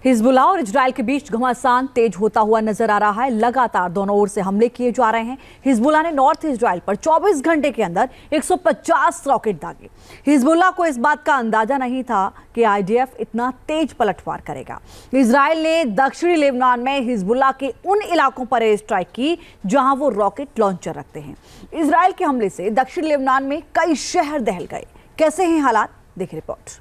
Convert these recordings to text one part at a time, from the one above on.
Hezbollah और Israel के बीच घमासान तेज होता हुआ नजर आ रहा है। लगातार दोनों ओर से हमले किए जा रहे हैं। हिजबुल्लाह ने नॉर्थ इजराइल पर 24 घंटे के अंदर 150 रॉकेट दागे। हिजबुल्लाह को इस बात का अंदाजा नहीं था कि आईडीएफ इतना तेज पलटवार करेगा। इजराइल ने दक्षिणी लेबनान में हिजबुल्लाह के उन इलाकों पर एयर स्ट्राइक की जहां वो रॉकेट लॉन्चर रखते हैं। इजराइल के हमले से दक्षिणी लेबनान में कई शहर दहल गए। कैसे हैं हालात, देखिए रिपोर्ट।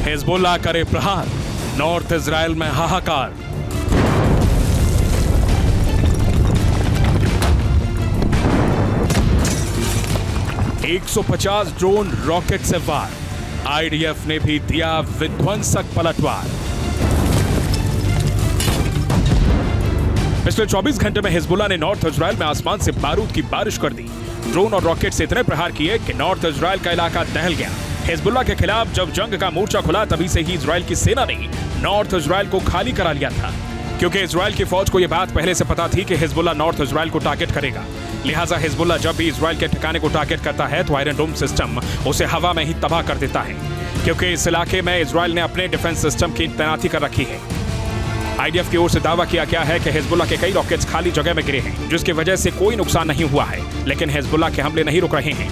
हिजबुल्लाह करे प्रहार, नॉर्थ इजराइल में हाहाकार। $150 ड्रोन रॉकेट से वार, आईडीएफ ने भी दिया विध्वंसक पलटवार। पिछले 24 घंटे में हिजबुल्लाह ने नॉर्थ इजराइल में आसमान से बारूद की बारिश कर दी। ड्रोन और रॉकेट से इतने प्रहार किए कि नॉर्थ इजराइल का इलाका दहल गया। हिजबुल्लाह के खिलाफ जब जंग का मोर्चा खुला तभी से ही इजराइल की सेना ने नॉर्थ इजराइल को खाली करा लिया था, क्योंकि इजराइल की फौज को यह बात पहले से पता थी कि हिजबुल्लाह नॉर्थ इजराइल को टारगेट करेगा। लिहाजा हिजबुल्लाह जब भी इजराइल के ठिकाने को टारगेट करता है तो आयरन डोम सिस्टम उसे हवा में ही तबाह कर देता है, क्योंकि इस इलाके में इजराइल ने अपने डिफेंस सिस्टम की तैनाती कर रखी है। आईडीएफ की ओर से दावा किया गया है कि हिजबुल्लाह के कई रॉकेट्स खाली जगह में गिरे हैं, जिसकी वजह से कोई नुकसान नहीं हुआ है, लेकिन हिजबुल्लाह के हमले नहीं रुक रहे हैं।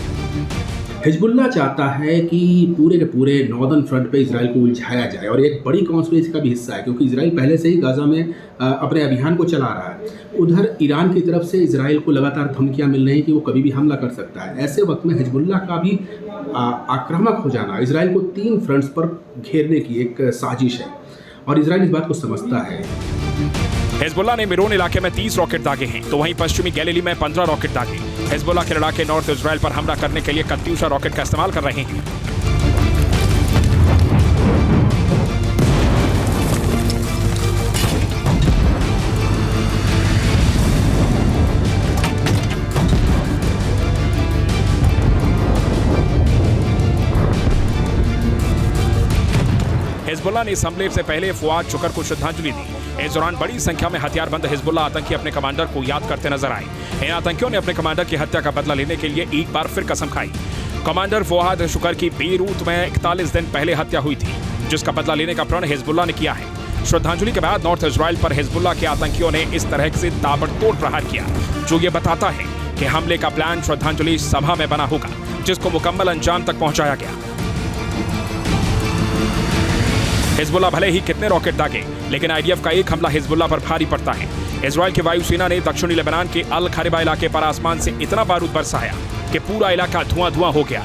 हिजबुल्लाह चाहता है कि पूरे के पूरे नॉर्दर्न फ्रंट पे इजराइल को उलझाया जाए और एक बड़ी कॉन्स्पिरेसी का भी हिस्सा है, क्योंकि इजराइल पहले से ही गाजा में अपने अभियान को चला रहा है। उधर ईरान की तरफ से इजराइल को लगातार धमकियां मिल रही हैं कि वो कभी भी हमला कर सकता है। ऐसे वक्त में हिजबुल्लाह का भी आक्रामक हो जाना इजराइल को 3 फ्रंट्स पर घेरने की एक साजिश है और इजराइल इस बात को समझता है। हिजबुल्लाह ने मिरोन इलाके में 30 रॉकेट दागे हैं, तो वहीं पश्चिमी गैलिली में 15 रॉकेट दागे। हिजबुल्लाह के लड़ाके नॉर्थ इजराइल पर हमला करने के लिए कत्यूशा रॉकेट का इस्तेमाल कर रहे हैं। हिजबुल्लाह ने इस हमले से पहले फुआद शुकर को श्रद्धांजलि दी। इस दौरान बड़ी संख्या में हथियारबंद हिजबुल्लाह आतंकी अपने कमांडर को याद करते नजर आए। इन आतंकियों ने अपने कमांडर की हत्या का बदला लेने के लिए एक बार फिर कसम खाई। कमांडर फुआद शुकर की बेरूत में 41 दिन पहले हत्या हुई थी, जिसका बदला लेने का प्रण हिजबुल्लाह ने किया है। श्रद्धांजलि के बाद नॉर्थ इजराइल पर हिजबुल्लाह के आतंकियों ने इस तरह से ताबड़तोड़ प्रहार किया, जो ये बताता है कि हमले का प्लान श्रद्धांजलि सभा में बना होगा, जिसको मुकम्मल अंजाम तक पहुंचाया गया। हिजबुल्लाह भले ही कितने रॉकेट दागे, लेकिन आईडीएफ का एक हमला हिजबुल्लाह पर भारी पड़ता है। इजराइल की वायुसेना ने दक्षिणी लेबनान के अल खरिबा इलाके पर आसमान से इतना बारूद बरसाया कि पूरा इलाका धुआं-धुआं हो गया।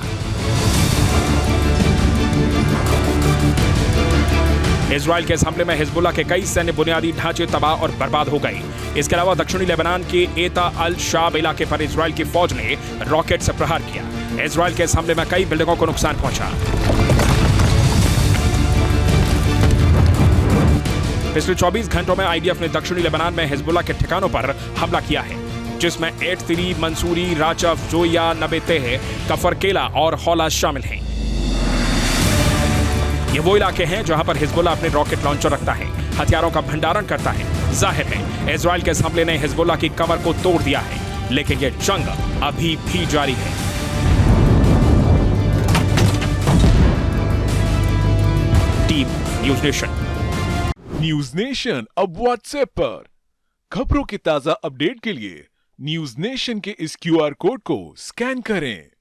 इजराइल के इस हमले में हिजबुल्लाह के कई सैन्य बुनियादी ढांचे तबाह और बर्बाद हो गए। इसके अलावा दक्षिणी लेबनान के एता अल शाब इलाके पर इजराइल की फौज ने रॉकेट से प्रहार किया। इजराइल के इस हमले में कई बिल्डिंगों को नुकसान पहुंचा। पिछले 24 घंटों में आईडीएफ ने दक्षिणी लेबनान में हिजबुल्लाह के ठिकानों पर हमला किया है, जिसमें 83 मंसूरी, राचफ, जोया, नबेतेह, कफरकेला और हौला शामिल हैं। ये वो इलाके हैं जहां पर हिजबुल्लाह अपने रॉकेट लॉन्चर रखता है, हथियारों का भंडारण करता है। जाहिर है इजराइल के इस हमले ने हिजबुल्लाह की कमर को तोड़ दिया है, लेकिन यह जंग अभी भी जारी है। Team news nation. News nation अब व्हाट्सएप पर खबरों के ताजा अपडेट के लिए न्यूज नेशन के इस क्यूआर कोड को स्कैन करें।